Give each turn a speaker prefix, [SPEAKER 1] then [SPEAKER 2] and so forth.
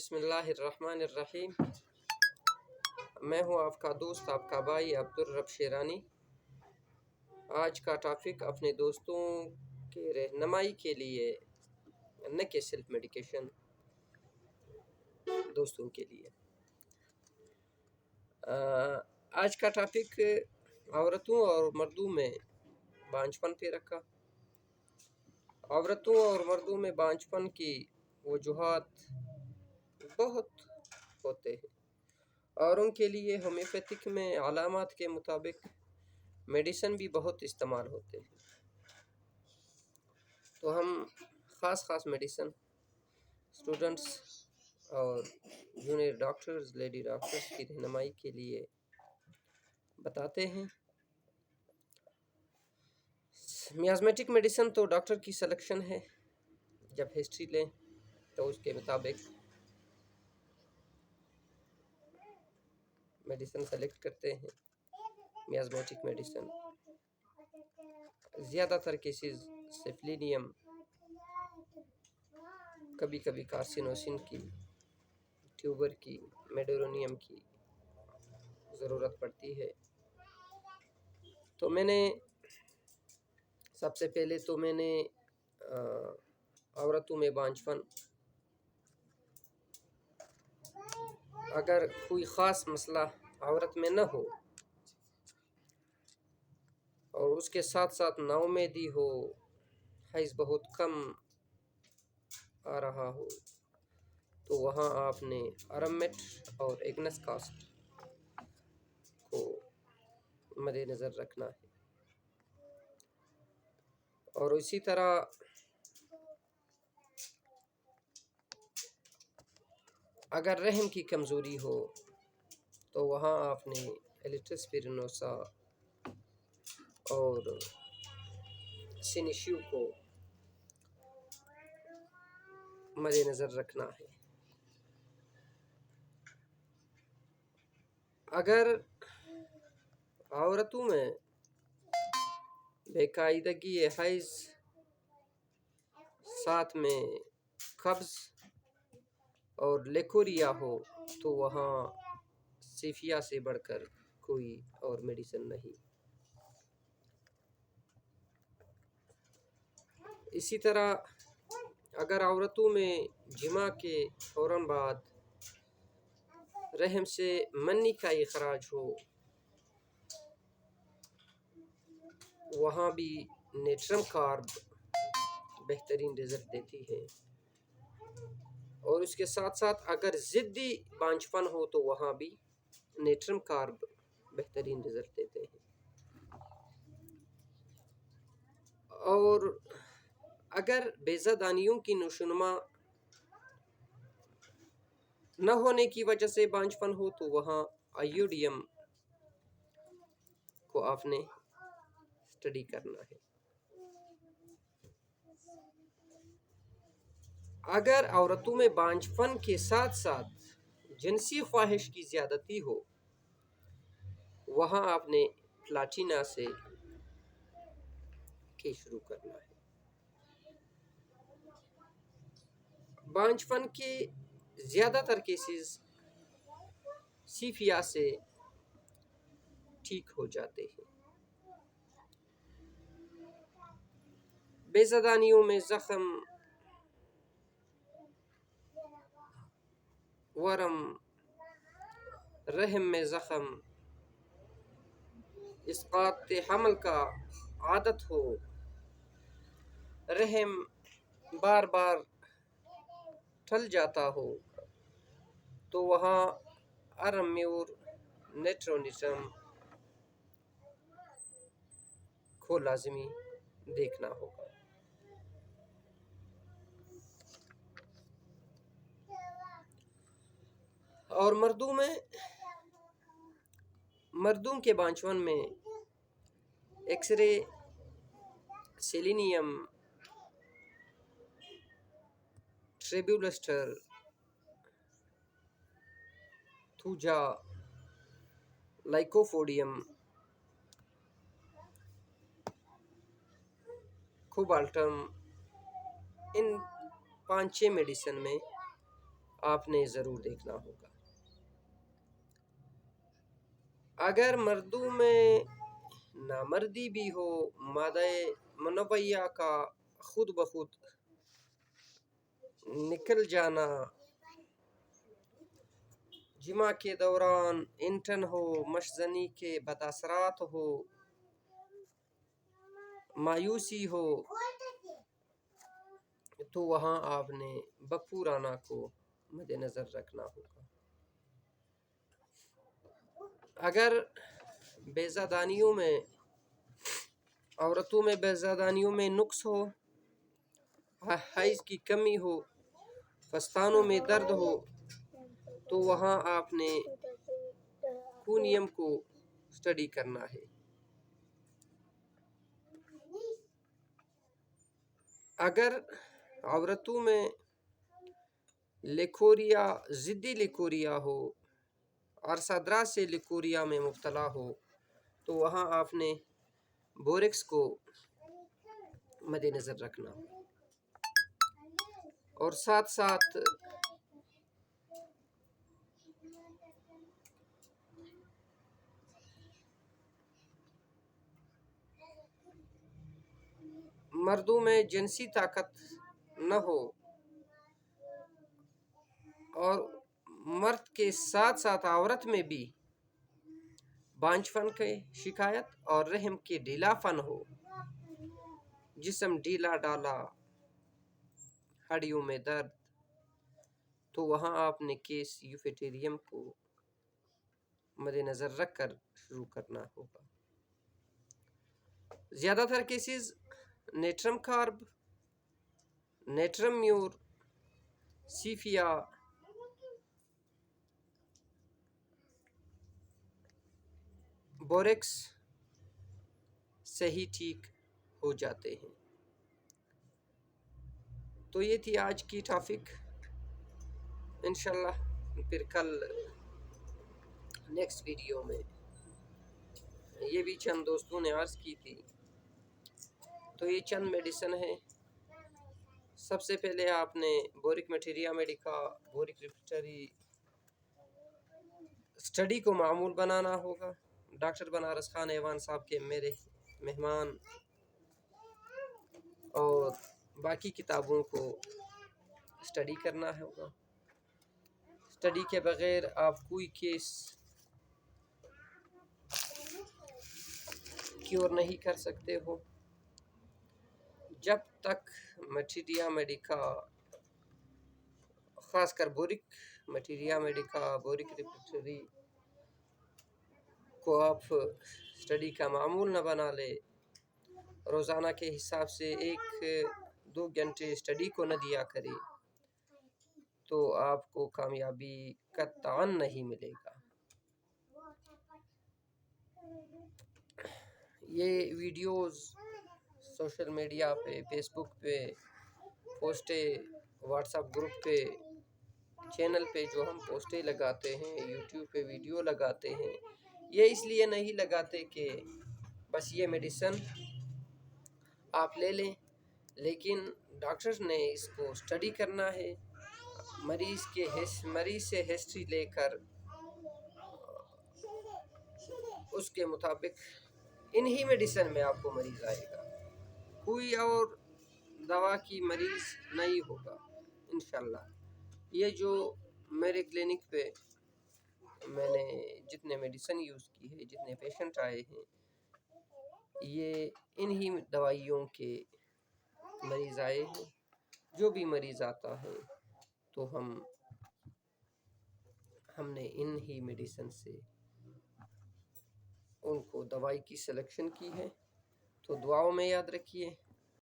[SPEAKER 1] بسم اللہ الرحمن الرحیم۔ میں ہوں آپ کا دوست، آپ کا بھائی عبدالرب شیرانی۔ آج کا ٹاپک اپنے دوستوں کے رہنمائی کے لیے، نہ کہ سیلف میڈیکیشن، دوستوں کے لیے۔ آج کا ٹاپک عورتوں اور مردوں میں بانجھپن پہ رکھا۔ عورتوں اور مردوں میں بانجھپن کی وجوہات بہت ہوتے ہیں اور ان کے لیے ہومیوپیتھک میں علامات کے مطابق میڈیسن بھی بہت استعمال ہوتے ہیں۔ تو ہم خاص میڈیسن اسٹوڈنٹس اور جونیئر ڈاکٹرز، لیڈی ڈاکٹرز کی رہنمائی کے لیے بتاتے ہیں۔ میازمیٹک میڈیسن تو ڈاکٹر کی سلیکشن ہے، جب ہسٹری لیں تو اس کے مطابق میڈیسن سلیکٹ کرتے ہیں۔ میازمیٹک میڈیسن زیادہ تر کیسز سیفلینیم، کبھی کبھی کارسینوسن کی، ٹیوبر کی، میڈورونیم کی ضرورت پڑتی ہے۔ تو میں نے سب سے پہلے عورتوں میں بانجھپن، اگر کوئی خاص مسئلہ عورت میں نہ ہو اور اس کے ساتھ ساتھ نا امیدی ہو، حیض بہت کم آ رہا ہو، تو وہاں آپ نے ارمٹ اور ایگنس کاسٹ کو مد نظر رکھنا ہے۔ اور اسی طرح اگر رحم کی کمزوری ہو تو وہاں آپ نے ایلیٹرسپیرینوسا اور سینیشیو کو مد نظر رکھنا ہے۔ اگر عورتوں میں بے قاعدگی حیض، ساتھ میں قبض اور لیکوریا ہو تو وہاں سیفیا سے بڑھ کر کوئی اور میڈیسن نہیں۔ اسی طرح اگر عورتوں میں جماع کے فوراً بعد رحم سے منی کا اخراج ہو، وہاں بھی نیٹرم کارب بہترین رزلٹ دیتی ہے۔ اور اس کے ساتھ ساتھ اگر ضدی بانجھپن ہو تو وہاں بھی نیٹرم کارب بہترین رزلٹ دیتے ہیں۔ اور اگر بیضہ دانیوں کی نشوونما نہ ہونے کی وجہ سے بانجھپن ہو تو وہاں آئیوڈیم کو آپ نے اسٹڈی کرنا ہے۔ اگر عورتوں میں بانجھپن کے ساتھ ساتھ جنسی خواہش کی زیادتی ہو، وہاں آپ نے پلاٹینا سے شروع کرنا ہے۔ بانجھپن کے زیادہ تر کیسز سیفیا سے ٹھیک ہو جاتے ہیں۔ بیضہ دانیوں میں زخم، ورم، رحم میں زخم، اسقاط حمل کا عادت ہو، رحم بار بار ٹھل جاتا ہو تو وہاں ارمیور نیٹرونیٹم کو لازمی دیکھنا ہوگا۔ اور مردوں کے بانجھپن میں ایکس رے، سیلینیم، ٹریبولسٹر، تھوجا، لائکوفوڈیم، کوبالٹم، ان 5-6 میڈیسن میں آپ نے ضرور دیکھنا ہوگا۔ اگر مردوں میں نامردی بھی ہو، مادہ منویہ کا خود بخود نکل جانا، جمعہ کے دوران انٹن ہو، مشزنی کے بد اثرات ہو، مایوسی ہو، تو وہاں آپ نے بکفورانہ کو مد نظر رکھنا ہوگا۔ اگر بیزادانیوں میں، عورتوں میں بیزادانیوں میں نقص ہو، حیض کی کمی ہو، فستانوں میں درد ہو، تو وہاں آپ نے کونیم کو اسٹڈی کرنا ہے۔ اگر عورتوں میں لیکوریا، ضدی لیکوریا ہو، اور صدرات سے لیکوریا میں مبتلا ہو، تو وہاں آپ نے بوریکس کو مد نظر رکھنا ہو۔ اور ساتھ ساتھ مردوں میں جنسی طاقت نہ ہو، اور مرد کے ساتھ ساتھ عورت میں بھی بانجھ پن کی شکایت اور رحم کے ڈھیلا پن ہو، جسم ڈھیلا ڈالا، ہڈیوں میں درد، تو وہاں آپ نے کیس یوفیٹیریم کو مد نظر رکھ کر شروع کرنا ہوگا۔ زیادہ تر کیسز نیٹرم کارب، نیٹرم میور، سیفیا، بوریکس سے ہی ٹھیک ہو جاتے ہیں۔ تو یہ تھی آج کی ٹاپک۔ انشاءاللہ پھر کل نیکسٹ ویڈیو میں یہ بھی چند دوستوں نے عرض کی تھی، تو یہ چند میڈیسن ہیں۔ سب سے پہلے آپ نے بورک میٹیریا میڈیکا، بورک ریپیٹری اسٹڈی کو معمول بنانا ہوگا۔ ڈاکٹر بنارس خان ایوان صاحب کے میرے مہمان، اور باقی کتابوں کو اسٹڈی کرنا ہوگا۔ اسٹڈی کے بغیر آپ کوئی کیس کیور نہیں کر سکتے ہو۔ جب تک میٹیریا میڈیکا، خاص کر بورک میٹیریا میڈیکا، بورک ریپیٹری کو آپ اسٹڈی کا معمول نہ بنا لے، روزانہ کے حساب سے 1-2 گھنٹے اسٹڈی کو نہ دیا کرے، تو آپ کو کامیابی قطعاً نہیں ملے گا۔ یہ ویڈیوز سوشل میڈیا پہ، فیس بک پہ پوسٹیں، واٹس ایپ گروپ پہ، چینل پہ جو ہم پوسٹیں لگاتے ہیں، یوٹیوب پہ ویڈیو لگاتے ہیں، یہ اس لیے نہیں لگاتے کہ بس یہ میڈیسن آپ لے لیں، لیکن ڈاکٹر نے اس کو اسٹڈی کرنا ہے۔ مریض سے ہسٹری لے کر اس کے مطابق انہی میڈیسن میں آپ کو مریض آئے گا، کوئی اور دوا کی مریض نہیں ہوگا انشاءاللہ۔ یہ جو میرے کلینک پہ میں نے جتنے میڈیسن یوز کی ہے، جتنے پیشنٹ آئے ہیں، یہ انہی دوائیوں کے مریض آئے ہیں۔ جو بھی مریض آتا ہے تو ہم نے انہی میڈیسن سے ان کو دوائی کی سلیکشن کی ہے۔ تو دعاؤں میں یاد رکھیے۔